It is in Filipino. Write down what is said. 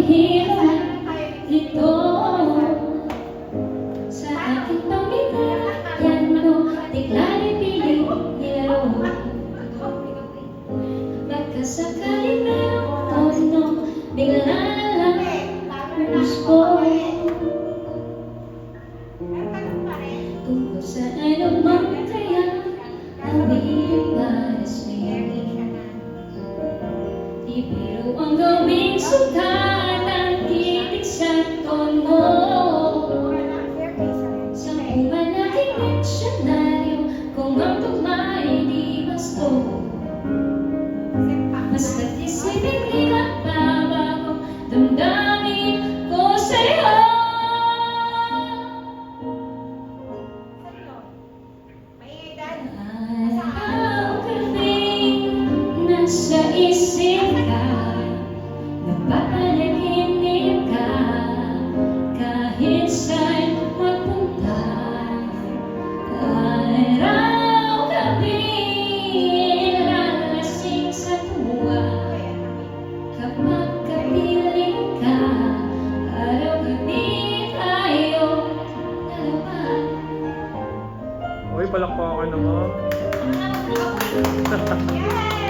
hirap ito sa aking pamilya mo, tignan ipiling nilaro. Baka sakaling merong tono, bigla na lang gusto. Kung saan ano man kaya gawin para sa'yo, di biro ang gawing sukat ang titig sa tono. Sa uman nating diksyonaryo, kung ang tugma ay di basto, basta't isipin ginagbabago damdamin ko sa'yo. Araw gabi nasa isip ka, napapanaginip ka, kahit saan magpunta. Araw gabi lalasing sa tuwa, kapag kapiling ka, araw gabi tayo dalawa. Uy, palakpakan naman. Yes!